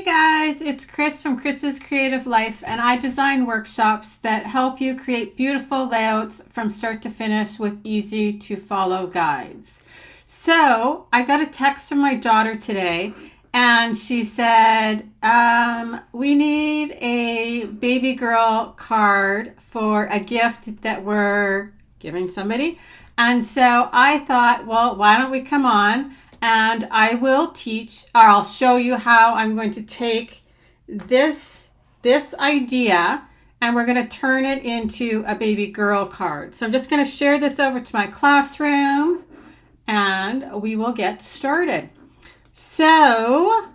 Hey guys, it's Chris from Chris's Creative Life, and I design workshops that help you create beautiful layouts from start to finish with easy to follow guides. So I got a text from my daughter today, and she said, we need a baby girl card for a gift that we're giving somebody. And so I thought, well, why don't we come on and I will teach, or I'll show you how I'm going to take this idea and we're going to turn it into a baby girl card. So I'm just going to share this over to my classroom and we will get started. So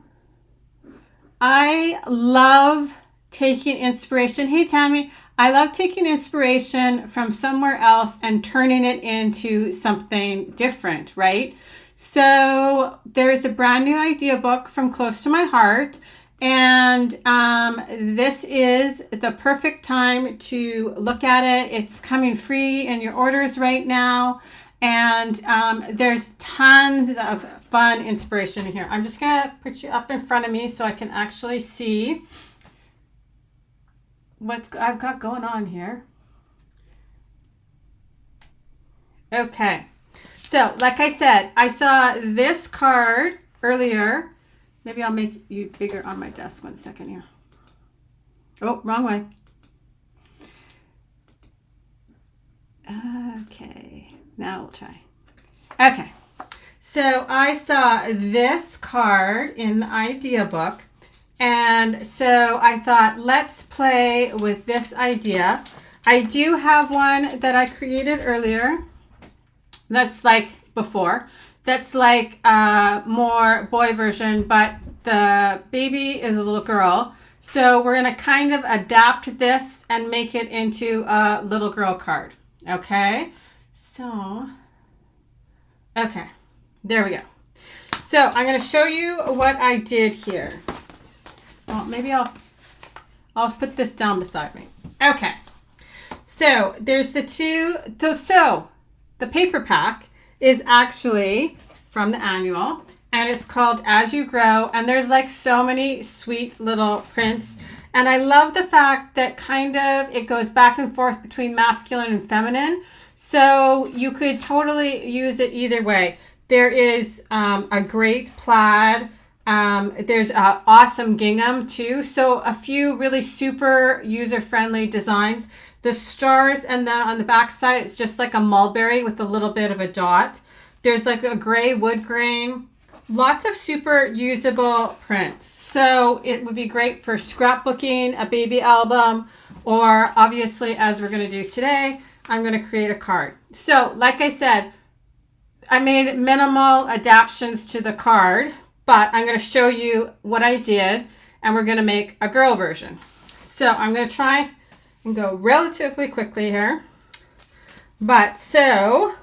I love taking inspiration. Hey Tammy, I love taking inspiration from somewhere else and turning it into something different, right? So there's a brand new idea book from Close to My Heart, and this is the perfect time to look at it. It's coming free in your orders right now, and there's tons of fun inspiration in here. I'm just going to put you up in front of me so I can actually see what I've got going on here. Okay. So, like I said, I saw this card earlier. Maybe I'll make you bigger on my desk. 1 second here. Oh, wrong way. Okay, now we'll try. Okay, so I saw this card in the idea book. And so I thought, let's play with this idea. I do have one that I created earlier. That's like before. That's like a more boy version, but the baby is a little girl. So we're going to kind of adapt this and make it into a little girl card. Okay. So, okay. There we go. So I'm going to show you what I did here. Well, maybe I'll put this down beside me. Okay. So there's the two. So the paper pack is actually from the annual, and it's called As You Grow, and there's like so many sweet little prints, and I love the fact that kind of it goes back and forth between masculine and feminine, so you could totally use it either way. There is a great plaid, there's an awesome gingham too, so a few really super user-friendly designs. The stars, and then on the back side, it's just like a mulberry with a little bit of a dot. There's like a gray wood grain. Lots of super usable prints. So it would be great for scrapbooking, a baby album, or obviously, as we're going to do today, I'm going to create a card. So like I said, I made minimal adaptations to the card, but I'm going to show you what I did, and we're going to make a girl version. So I'm going to try and go relatively quickly here. But so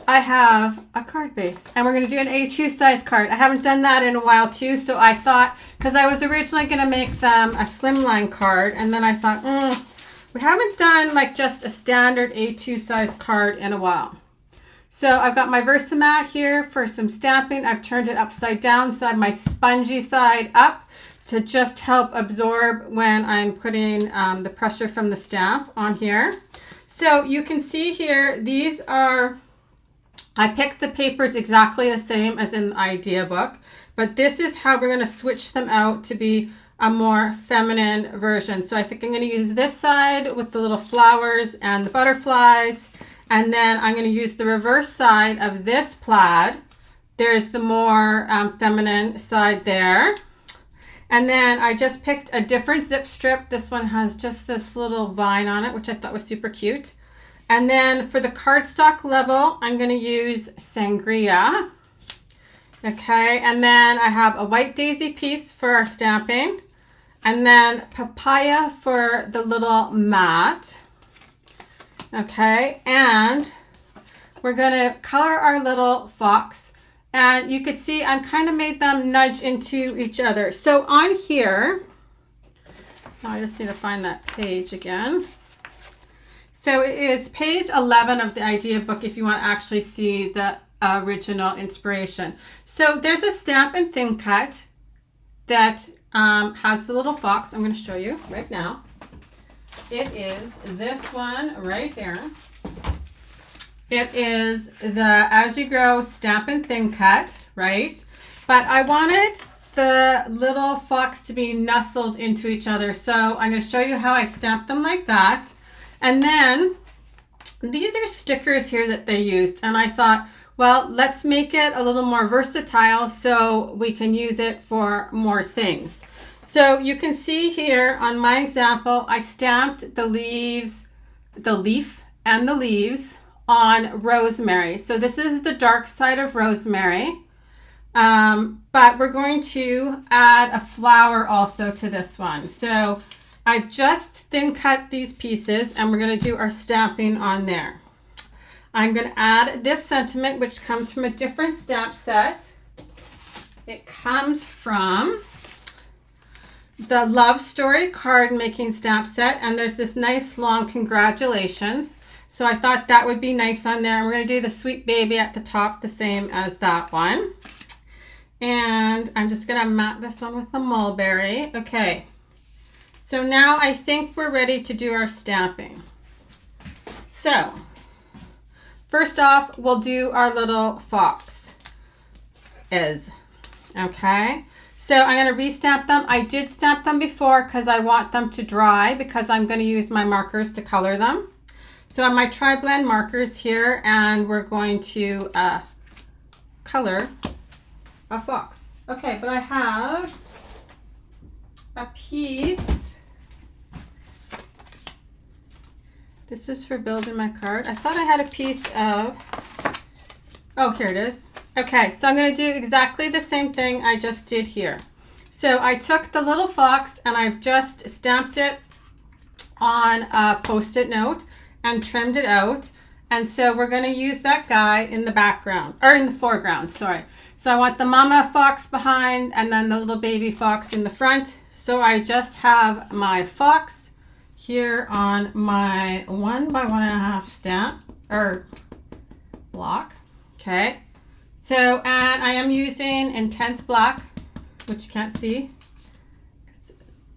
I have a card base, and we're going to do an A2 size card. I haven't done that in a while too, so I thought, because I was originally going to make them a slimline card, and then I thought, we haven't done like just a standard A2 size card in a while. So I've got my Versamat here for some stamping. I've turned it upside down, so I have my spongy side up to just help absorb when I'm putting the pressure from the stamp on here. So you can see here, these are, I picked the papers exactly the same as in the idea book, but this is how we're going to switch them out to be a more feminine version. So I think I'm going to use this side with the little flowers and the butterflies, and then I'm going to use the reverse side of this plaid. There's the more feminine side there. And then I just picked a different zip strip. This one has just this little vine on it, which I thought was super cute. And then for the cardstock level, I'm going to use Sangria. Okay, and then I have a white daisy piece for our stamping. And then papaya for the little mat. Okay, and we're going to color our little fox. And you could see I've kind of made them nudge into each other. So on here, now I just need to find that page again. So it is page 11 of the idea book if you want to actually see the original inspiration. So there's a Stampin' Thin Cut that has the little fox. I'm going to show you right now. It is this one right here. It is the As You Grow Stampin' Thin Cut, right? But I wanted the little fox to be nestled into each other. So I'm going to show you how I stamped them like that. And then these are stickers here that they used. And I thought, well, let's make it a little more versatile so we can use it for more things. So you can see here on my example, I stamped the leaves, the leaf and the leaves on rosemary. So this is the dark side of rosemary. But we're going to add a flower also to this one. So I've just thin cut these pieces and we're going to do our stamping on there. I'm going to add this sentiment, which comes from a different stamp set. It comes from the Love Story card making stamp set, and there's this nice long congratulations. So I thought that would be nice on there. And we're going to do the sweet baby at the top, the same as that one. And I'm just going to mat this one with the mulberry. Okay, so now I think we're ready to do our stamping. So first off, we'll do our little fox. Okay, so I'm going to restamp them. I did stamp them before because I want them to dry because I'm going to use my markers to color them. So on my Tri-Blend markers here, and we're going to color a fox. Okay, but I have a piece. This is for building my card. I thought I had a piece of, oh, here it is. Okay, so I'm going to do exactly the same thing I just did here. So I took the little fox and I've just stamped it on a Post-it note and trimmed it out. And so we're going to use that guy in the background, or in the foreground, sorry. So I want the mama fox behind and then the little baby fox in the front. So I just have my fox here on my 1 by 1.5 stamp or block. Okay. So, and I am using Intense Black, which you can't see.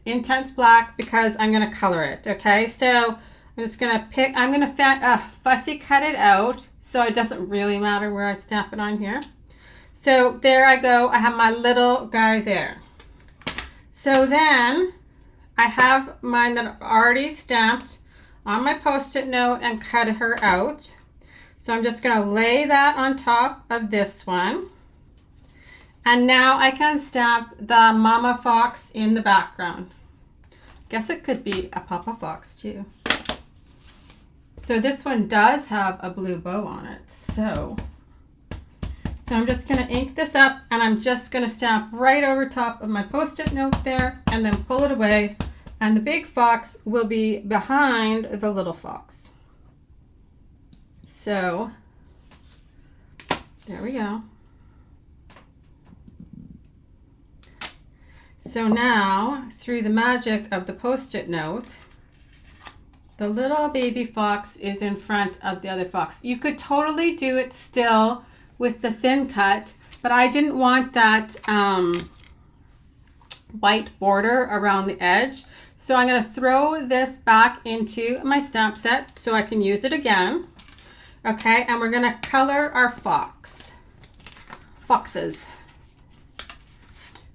Intense Black because I'm going to color it. Okay. So I'm just going to pick, I'm going to fussy cut it out so it doesn't really matter where I stamp it on here. So there I go. I have my little guy there. So then I have mine that I've already stamped on my Post-it note and cut her out. So I'm just going to lay that on top of this one. And now I can stamp the mama fox in the background. Guess it could be a papa fox too. So this one does have a blue bow on it. So I'm just going to ink this up and I'm just going to stamp right over top of my Post-it note there and then pull it away. And the big fox will be behind the little fox. So there we go. So now, through the magic of the Post-it note, the little baby fox is in front of the other fox. You could totally do it still with the thin cut, but I didn't want that white border around the edge. So I'm going to throw this back into my stamp set so I can use it again. Okay, and we're going to color our foxes.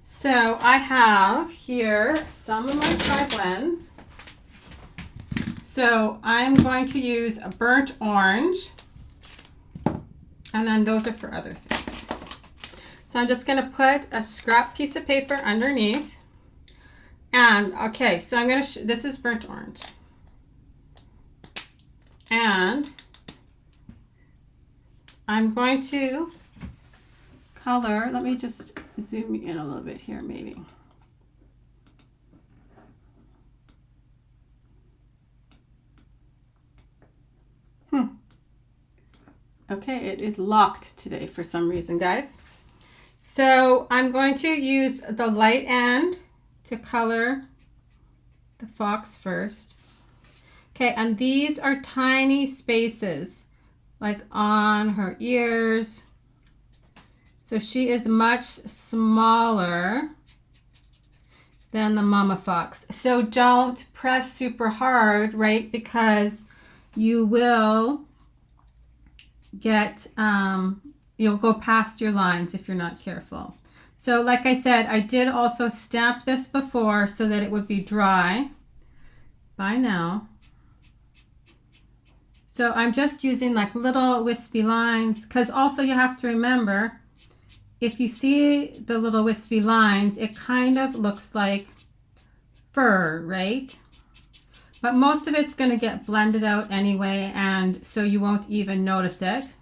So I have here some of my Tri-Blends. So I'm going to use a burnt orange, and then those are for other things. So I'm just going to put a scrap piece of paper underneath. And okay, so I'm going to, this is burnt orange. And I'm going to color, let me just zoom in a little bit here maybe. Okay, it is locked today for some reason, guys. So I'm going to use the light end to color the fox first. Okay, and these are tiny spaces, like on her ears. So she is much smaller than the mama fox. So don't press super hard, right? Because you will get, you'll go past your lines if you're not careful. So like I said, I did also stamp this before so that it would be dry by now. So I'm just using like little wispy lines, because also you have to remember, if you see the little wispy lines, it kind of looks like fur, right? But most of it's going to get blended out anyway, and so you won't even notice it.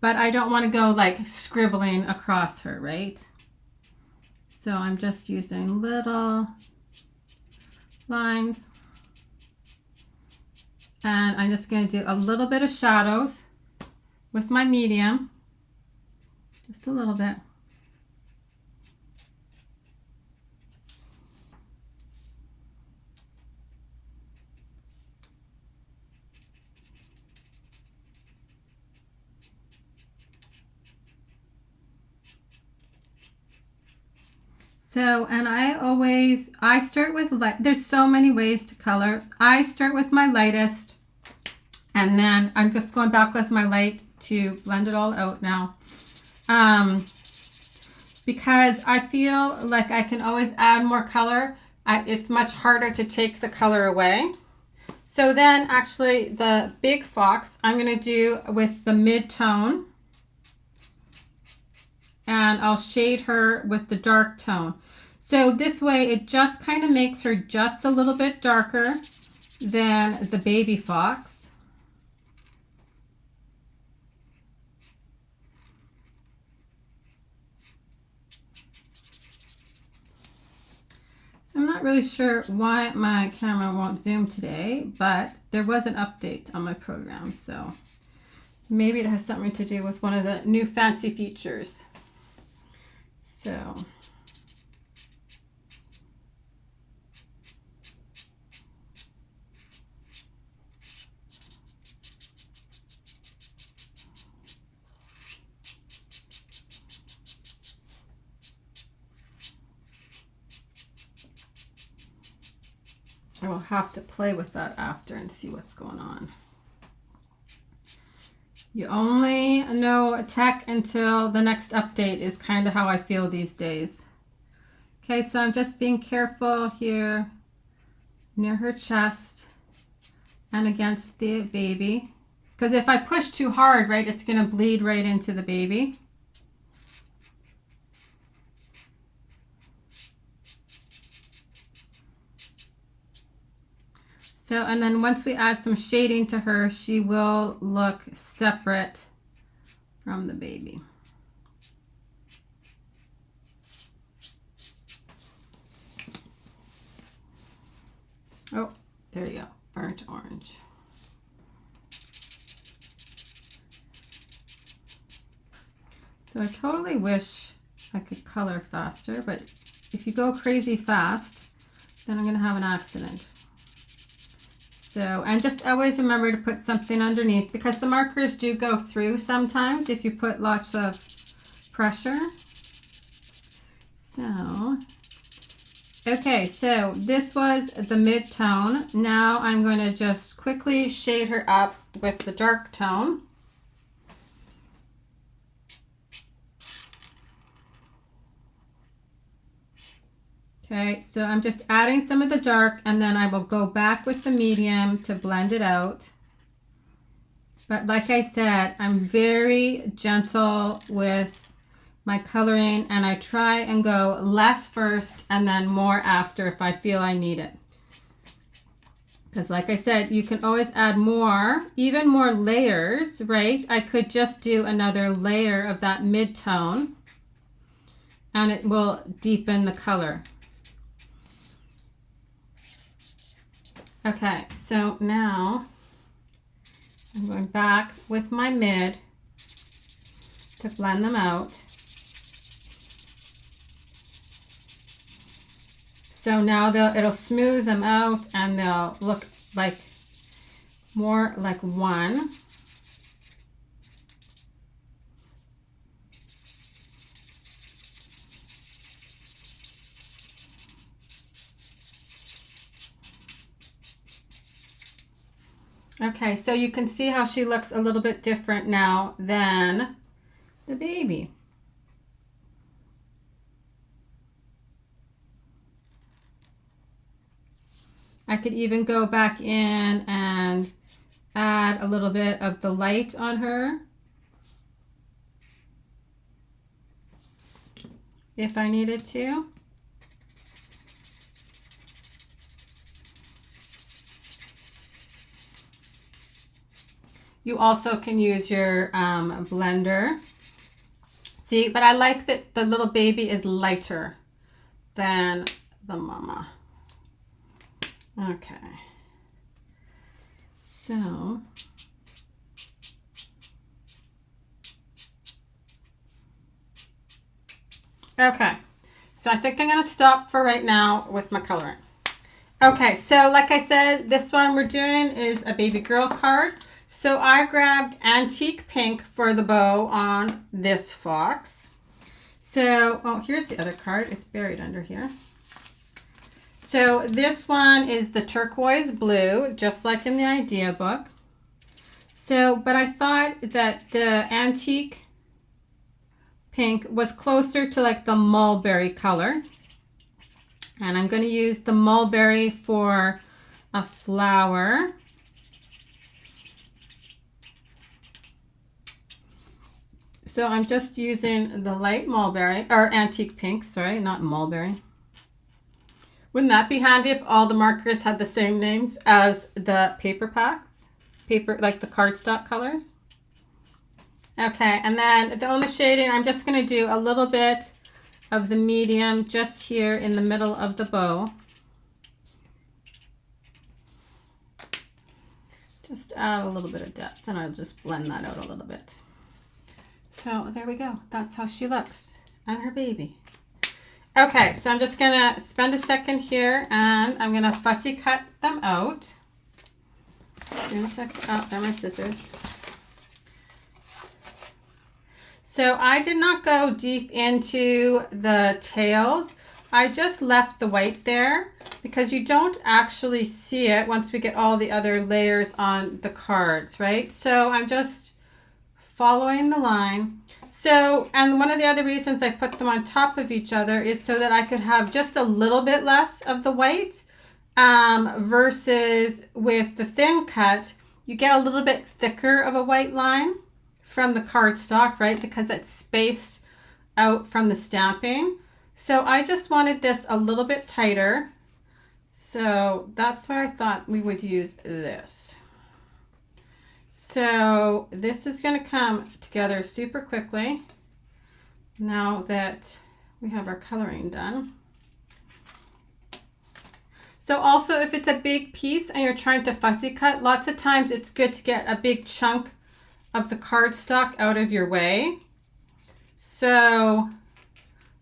But I don't want to go like scribbling across her, right? So I'm just using little lines. And I'm just going to do a little bit of shadows with my medium. Just a little bit. So, and I start with light. There's so many ways to color. I start with my lightest, and then I'm just going back with my light to blend it all out now. Because I feel like I can always add more color. It's much harder to take the color away. So then actually the big fox, I'm going to do with the mid-tone. And I'll shade her with the dark tone. So this way it just kind of makes her just a little bit darker than the baby fox. So I'm not really sure why my camera won't zoom today, but there was an update on my program, so maybe it has something to do with one of the new fancy features. So I will have to play with that after and see what's going on. You only know tech until the next update is kind of how I feel these days. Okay, so I'm just being careful here near her chest and against the baby. Because if I push too hard, right, it's going to bleed right into the baby. So, and then once we add some shading to her, she will look separate from the baby. Oh, there you go, burnt orange. So I totally wish I could color faster, but if you go crazy fast, then I'm going to have an accident. So, and just always remember to put something underneath, because the markers do go through sometimes if you put lots of pressure. So, okay, so this was the mid-tone. Now I'm going to just quickly shade her up with the dark tone. Okay, so I'm just adding some of the dark, and then I will go back with the medium to blend it out. But like I said, I'm very gentle with my coloring, and I try and go less first and then more after if I feel I need it. Because like I said, you can always add more, even more layers, right? I could just do another layer of that mid-tone, and it will deepen the color. Okay, so now I'm going back with my mid to blend them out. So now it'll smooth them out, and they'll look like more like one. Okay, so you can see how she looks a little bit different now than the baby. I could even go back in and add a little bit of the light on her if I needed to. You also can use your blender. See, but I like that the little baby is lighter than the mama. Okay. So, okay. So I think I'm going to stop for right now with my coloring. Okay, so like I said, this one we're doing is a baby girl card. So I grabbed Antique Pink for the bow on this fox. So, oh, here's the other card. It's buried under here. So this one is the turquoise blue, just like in the idea book. So, but I thought that the Antique Pink was closer to like the mulberry color. And I'm going to use the mulberry for a flower. So I'm just using the light mulberry, or Antique Pink, sorry, not mulberry. Wouldn't that be handy if all the markers had the same names as the paper packs? Paper, like the cardstock colors. Okay, and then the only shading, I'm just going to do a little bit of the medium just here in the middle of the bow. Just add a little bit of depth, and I'll just blend that out a little bit. So there we go. That's how she looks, and her baby. Okay, so I'm just gonna spend a second here, and I'm gonna fussy cut them out. Soon as oh, they're my scissors. So I did not go deep into the tails. I just left the white there because you don't actually see it once we get all the other layers on the cards, right? So I'm just following the line. So, and one of the other reasons I put them on top of each other is so that I could have just a little bit less of the white versus with the thin cut, you get a little bit thicker of a white line from the cardstock, right? Because it's spaced out from the stamping. So I just wanted this a little bit tighter. So that's why I thought we would use this. So this is going to come together super quickly now that we have our coloring done. So also if it's a big piece and you're trying to fussy cut, lots of times it's good to get a big chunk of the cardstock out of your way. So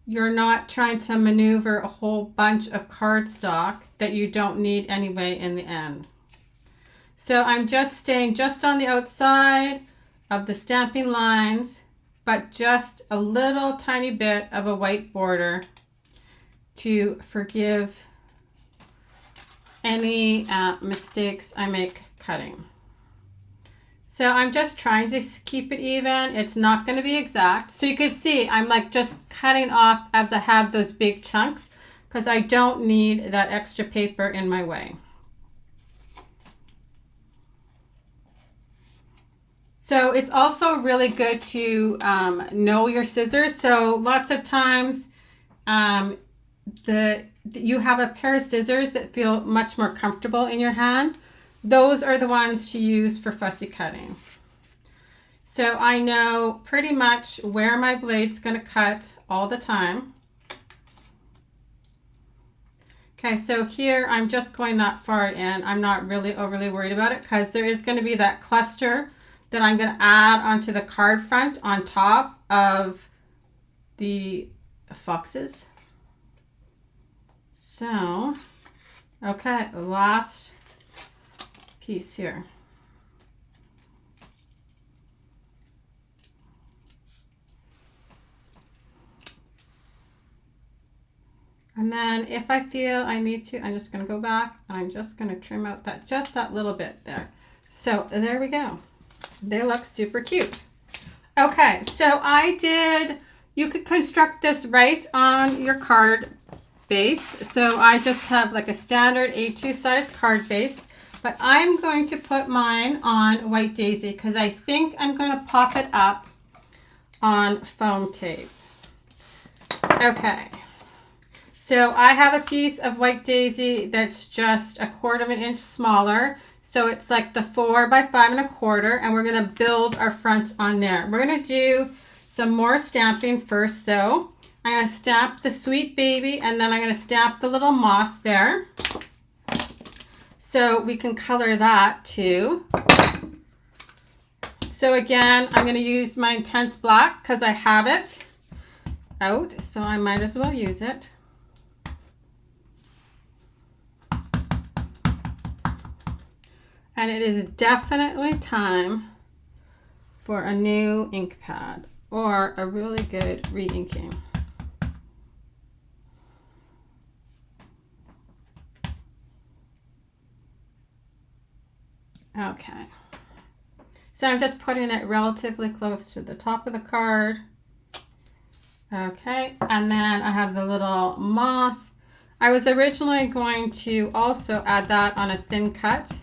you're not trying to maneuver a whole bunch of cardstock that you don't need anyway in the end. So I'm just staying just on the outside of the stamping lines, but just a little tiny bit of a white border to forgive any mistakes I make cutting. So I'm just trying to keep it even. It's not going to be exact. So you can see I'm like just cutting off as I have those big chunks because I don't need that extra paper in my way. So it's also really good to know your scissors. So lots of times you have a pair of scissors that feel much more comfortable in your hand. Those are the ones to use for fussy cutting. So I know pretty much where my blade's going to cut all the time. Okay, so here I'm just going that far in. I'm not really overly worried about it because there is going to be that cluster that I'm going to add onto the card front on top of the foxes. So, okay, last piece here. And then if I feel I need to, I'm just going to go back and I'm just going to trim out that just that little bit there. So there we go. They look super cute. Okay, so you could construct this right on your card base. So I just have like a standard A2 size card base, but I'm going to put mine on White Daisy because I think I'm going to pop it up on foam tape. Okay, so I have a piece of White Daisy that's just 1/4 of an inch smaller. So it's like the 4 by 5 1/4, and we're going to build our front on there. We're going to do some more stamping first though. I'm going to stamp the sweet baby, and then I'm going to stamp the little moth there. So we can color that too. So again, I'm going to use my Intense Black because I have it out, so I might as well use it. And it is definitely time for a new ink pad or a really good re-inking. Okay. So I'm just putting it relatively close to the top of the card. Okay, and then I have the little moth. I was originally going to also add that on a thin cut,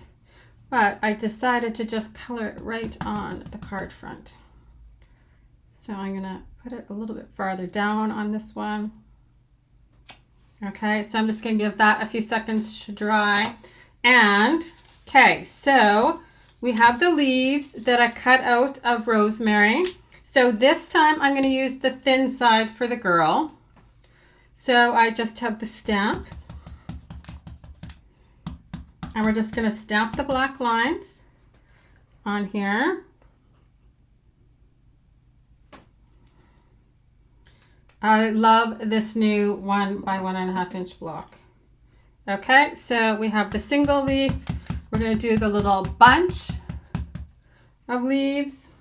but I decided to just color it right on the card front. So I'm gonna put it a little bit farther down on this one. Okay, so I'm just gonna give that a few seconds to dry. And, okay, so we have the leaves that I cut out of Rosemary. So this time I'm gonna use the thin side for the girl. So I just have the stamp. And we're just going to stamp the black lines on here. I love this new 1 by 1 1/2 inch block. Okay, so we have the single leaf. We're going to do the little bunch of leaves.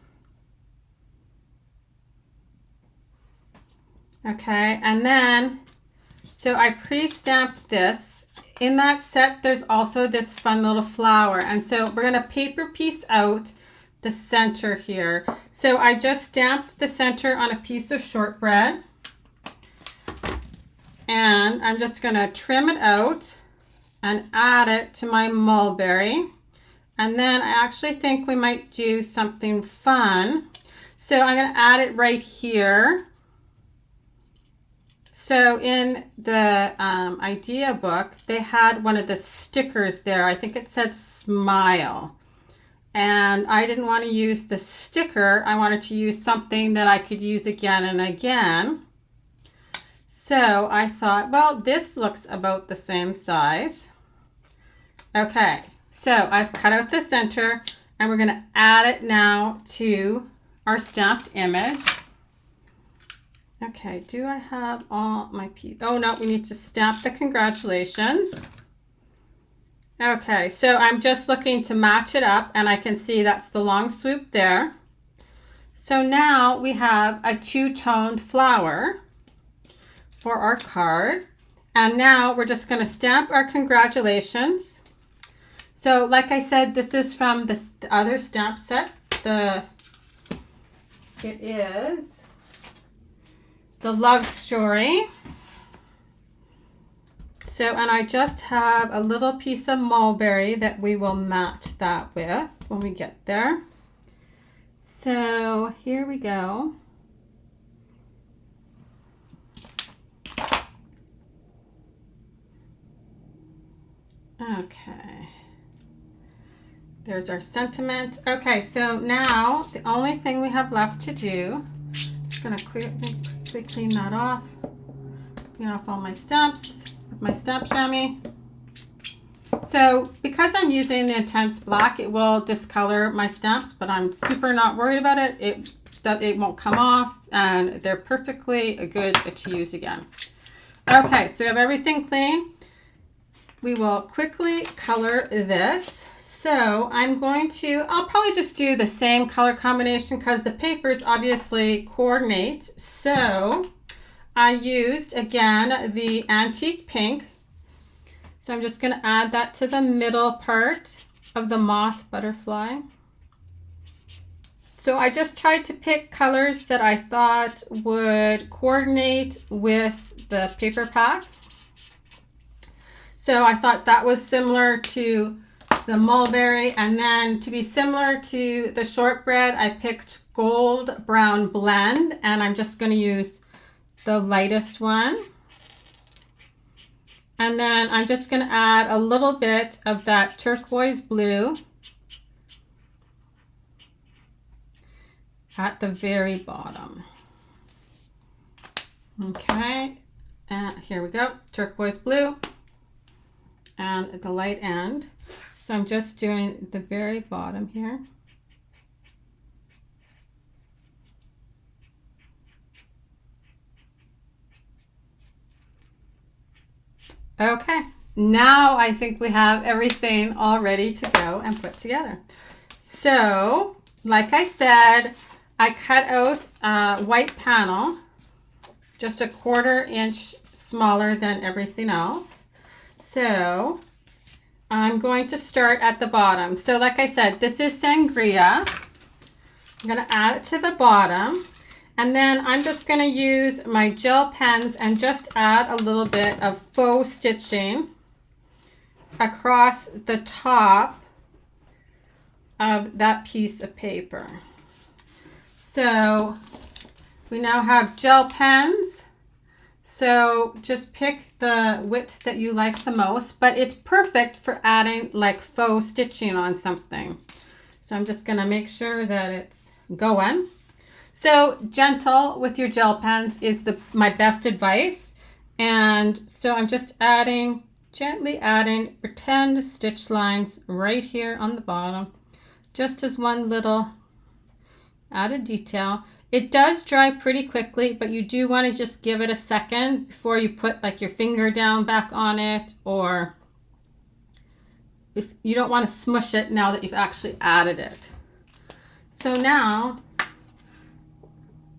Okay, and then, so I pre-stamped this. In that set, there's also this fun little flower. And so we're going to paper piece out the center here. So I just stamped the center on a piece of shortbread. And I'm just going to trim it out and add it to my mulberry. And then I actually think we might do something fun. So I'm going to add it right here. So in the idea book, they had one of the stickers there. I think it said smile. And I didn't want to use the sticker. I wanted to use something that I could use again and again. So I thought, well, this looks about the same size. Okay, so I've cut out the center and we're going to add it now to our stamped image. Okay, do I have all my pieces? Oh no, we need to stamp the congratulations. Okay, so I'm just looking to match it up and I can see that's the long swoop there. So now we have a two-toned flower for our card. And now we're just going to stamp our congratulations. So like I said, this is from the other stamp set. It is the Love Story. So, and I just have a little piece of mulberry that we will match that with when we get there. So here we go. Okay. There's our sentiment. Okay, so now the only thing we have left to do, I'm just going to quickly clean that off. Clean off all my stamps with my stamp chamois. So because I'm using the Intense Black, it will discolor my stamps, but I'm super not worried about it. It won't come off and they're perfectly good to use again. Okay, so we have everything clean. We will quickly color this. So I'll probably just do the same color combination because the papers obviously coordinate. So I used, again, the Antique Pink. So I'm just going to add that to the middle part. of the moth butterfly. So I just tried to pick colors that I thought would coordinate with the paper pack. So I thought that was similar to the mulberry, and then to be similar to the shortbread, I picked gold brown blend, and I'm just going to use the lightest one. And then I'm just going to add a little bit of that turquoise blue at the very bottom. Okay, and here we go, turquoise blue and at the light end. So I'm just doing the very bottom here. Okay, now I think we have everything all ready to go and put together. So, like I said, I cut out a white panel, just a 1/4 inch smaller than everything else. So I'm going to start at the bottom. So like I said, this is sangria. I'm going to add it to the bottom. And then I'm just going to use my gel pens and just add a little bit of faux stitching across the top of that piece of paper. So we now have gel pens. So just pick the width that you like the most, but it's perfect for adding like faux stitching on something. So I'm just going to make sure that it's going. So gentle with your gel pens is my best advice. And so I'm just gently adding pretend stitch lines right here on the bottom, just as one little added detail. It does dry pretty quickly, but you do want to just give it a second before you put like your finger down back on it, or if you don't want to smush it now that you've actually added it. So now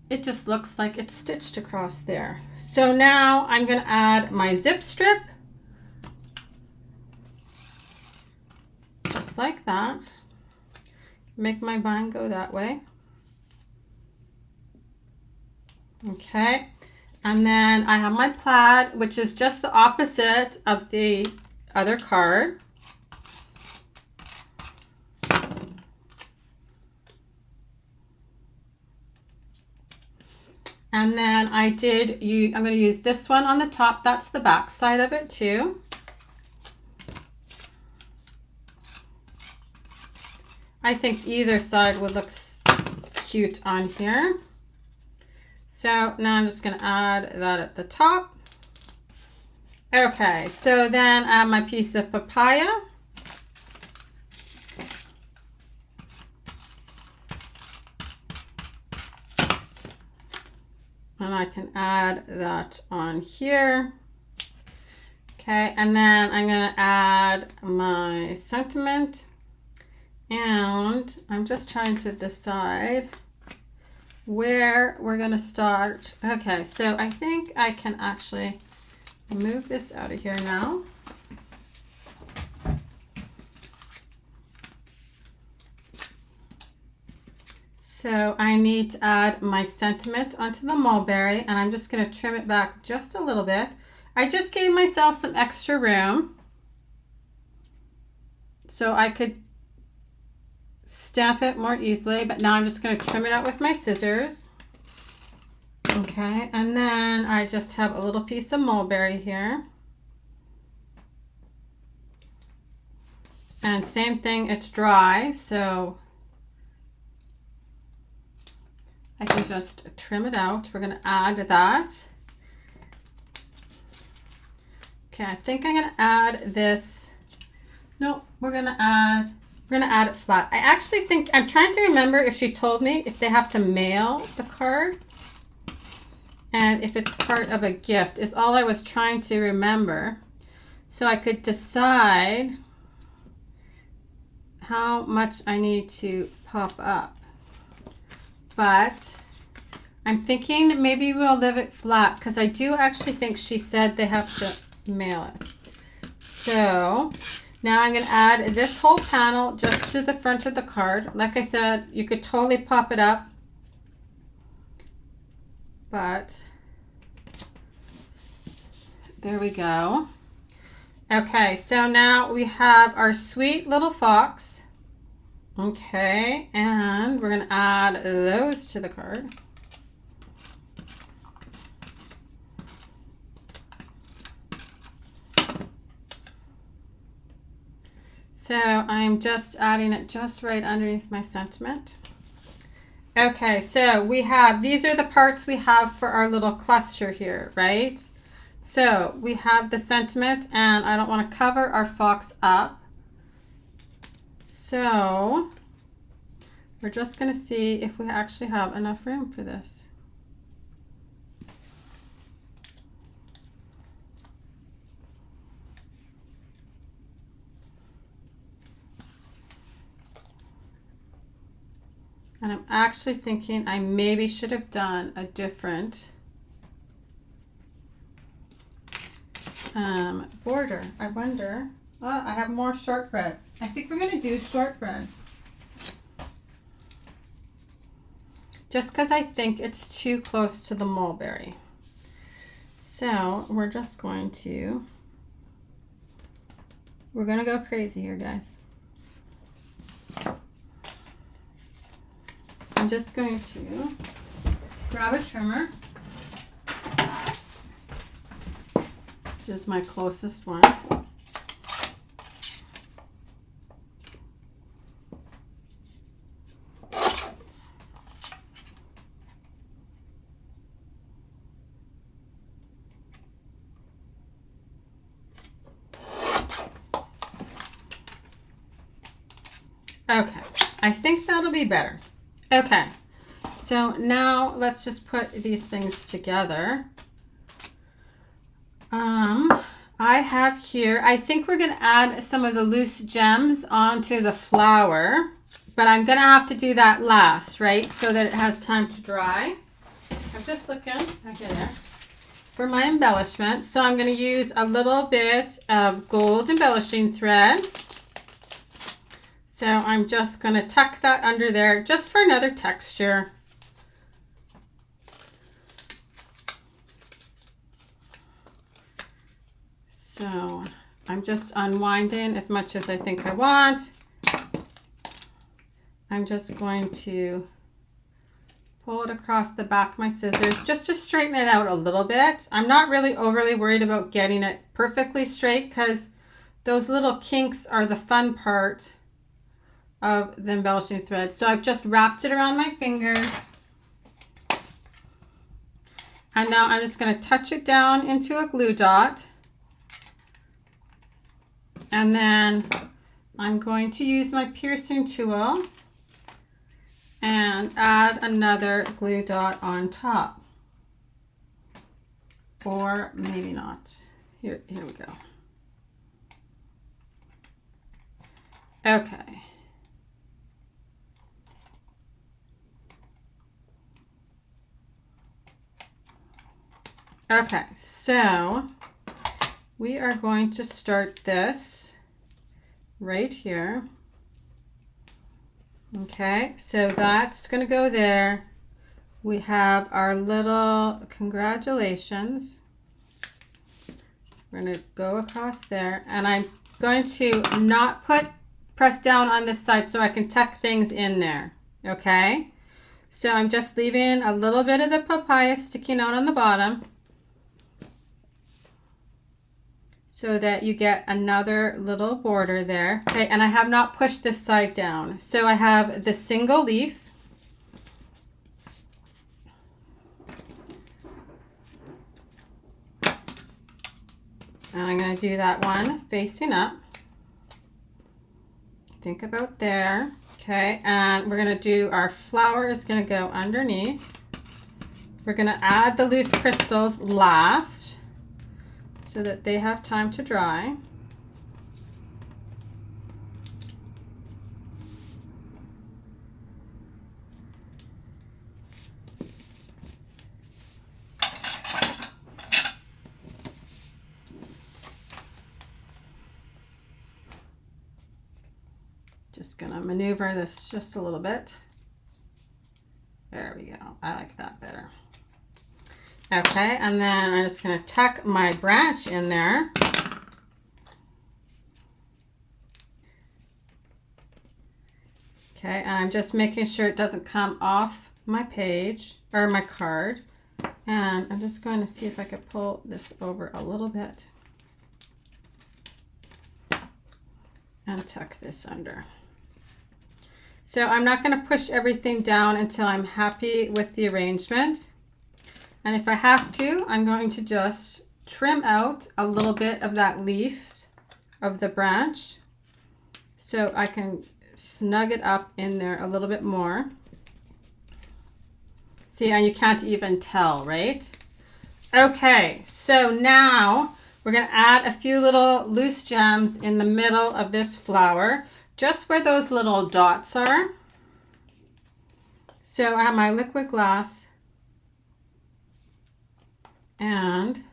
it just looks like it's stitched across there. So now I'm going to add my zip strip, just like that. Make my vine go that way. Okay, and then I have my plaid, which is just the opposite of the other card. And then I'm going to use this one on the top. That's the back side of it too. I think either side would look cute on here. So now I'm just going to add that at the top. Okay, so then I have my piece of papaya. And I can add that on here. Okay, and then I'm going to add my sentiment. And I'm just trying to decide where we're going to start. Okay, so I think I can actually move this out of here now. So I need to add my sentiment onto the mulberry, and I'm just going to trim it back just a little bit. I just gave myself some extra room so I could stamp it more easily, but now I'm just going to trim it out with my scissors. Okay, and then I just have a little piece of mulberry here. And same thing, it's dry, so I can just trim it out. We're going to add that. Okay, I think I'm going to add this. No, we're going to add it flat. I actually think, I'm trying to remember if she told me if they have to mail the card and if it's part of a gift is all I was trying to remember. So I could decide how much I need to pop up. But I'm thinking maybe we'll leave it flat because I do actually think she said they have to mail it. So Now I'm going to add this whole panel just to the front of the card. Like I said, you could totally pop it up, but there we go. Okay, so now we have our sweet little fox. Okay, and we're going to add those to the card. So I'm just adding it just right underneath my sentiment. Okay, so we have, these are the parts we have for our little cluster here, right? So we have the sentiment, and I don't want to cover our fox up. So we're just going to see if we actually have enough room for this. And I'm actually thinking I maybe should have done a different border. I wonder. Oh, I have more shortbread. I think we're going to do shortbread. Just because I think it's too close to the mulberry. So we're just going to, we're going to go crazy here, guys. I'm just going to grab a trimmer. This is my closest one. Okay, I think that'll be better. Okay, so now let's just put these things together. I have here, I think we're going to add some of the loose gems onto the flower, but I'm going to have to do that last, right? So that it has time to dry. I'm just looking, okay, there, for my embellishment. So I'm going to use a little bit of gold embellishing thread. So I'm just going to tuck that under there just for another texture. So I'm just unwinding as much as I think I want. I'm just going to pull it across the back of my scissors just to straighten it out a little bit. I'm not really overly worried about getting it perfectly straight because those little kinks are the fun part of the embellishing thread. So I've just wrapped it around my fingers. And now I'm just going to touch it down into a glue dot. And then I'm going to use my piercing tool and add another glue dot on top. Or maybe not. Here we go. Okay. Okay, so we are going to start this right here. Okay, so that's going to go there. We have our little congratulations. We're going to go across there, and I'm going to not press down on this side so I can tuck things in there. Okay, so I'm just leaving a little bit of the papaya sticking out on the bottom, so that you get another little border there. Okay, and I have not pushed this side down. So I have the single leaf. And I'm going to do that one facing up. Think about there. Okay, and we're going to do our flower is going to go underneath. We're going to add the loose crystals last, so that they have time to dry. just going to maneuver this just a little bit. There we go. I like that better. Okay, and then I'm just going to tuck my branch in there. Okay, and I'm just making sure it doesn't come off my page or my card. And I'm just going to see if I could pull this over a little bit and tuck this under. So I'm not going to push everything down until I'm happy with the arrangement. And if I have to, I'm going to just trim out a little bit of that leaves of the branch so I can snug it up in there a little bit more. See, and you can't even tell, right? Okay, so now we're going to add a few little loose gems in the middle of this flower, just where those little dots are. So I have my liquid glass, and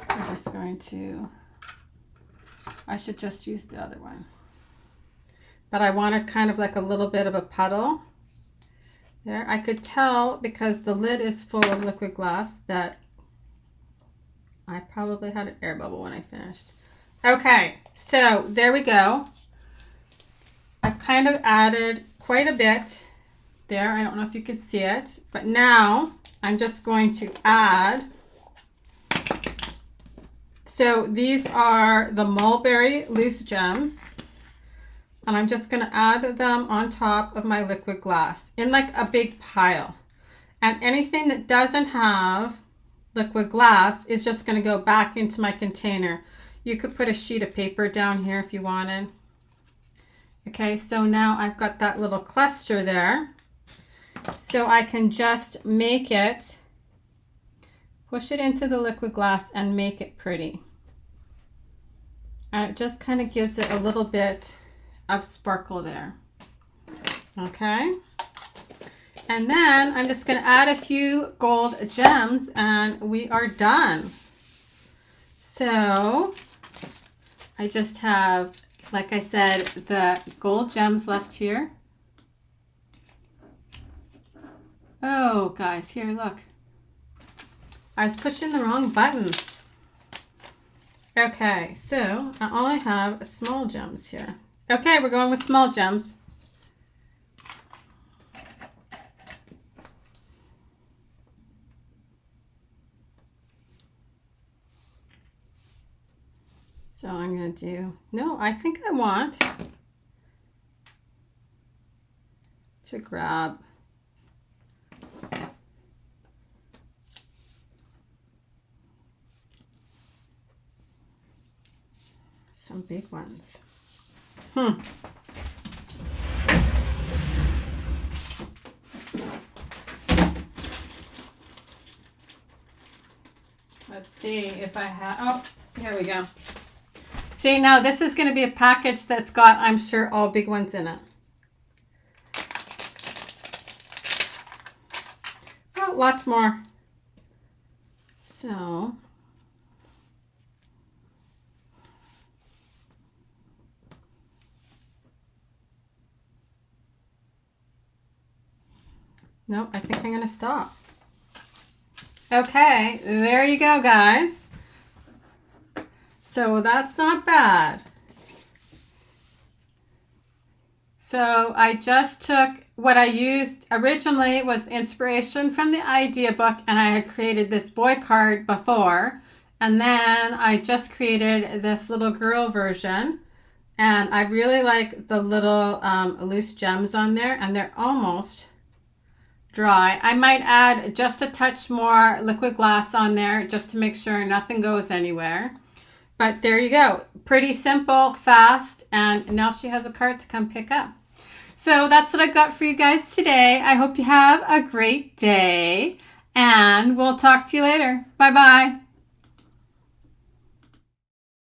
I'm just going to, I should just use the other one. But I wanted kind of like a little bit of a puddle there. I could tell because the lid is full of liquid glass that I probably had an air bubble when I finished. Okay, so there we go. I've kind of added quite a bit there. I don't know if you can see it, but now I'm just going to add. So these are the mulberry loose gems, and I'm just going to add them on top of my liquid glass in like a big pile. And anything that doesn't have liquid glass is just going to go back into my container. You could put a sheet of paper down here if you wanted. Okay, so now I've got that little cluster there. So I can just make it, push it into the liquid glass and make it pretty. And it just kind of gives it a little bit of sparkle there. Okay. And then I'm just going to add a few gold gems and we are done. So I just have, like I said, the gold gems left here. Oh, guys, here, look. I was pushing the wrong button. Okay, so all I have is small gems here. Okay, we're going with small gems. So I'm going to do, no, I think I want to grab some big ones. Let's see if I have, oh, here we go. See, now this is going to be a package that's got, I'm sure, all big ones in it. Oh, lots more. So, no, I think I'm going to stop. Okay, there you go, guys. So that's not bad. So I just took what I used originally was inspiration from the idea book, and I had created this boy card before, and then I just created this little girl version, and I really like the little loose gems on there, and they're almost dry. I might add just a touch more liquid glass on there just to make sure nothing goes anywhere. But there you go. Pretty simple, fast, and now she has a card to come pick up. So that's what I've got for you guys today. I hope you have a great day, and we'll talk to you later. Bye-bye.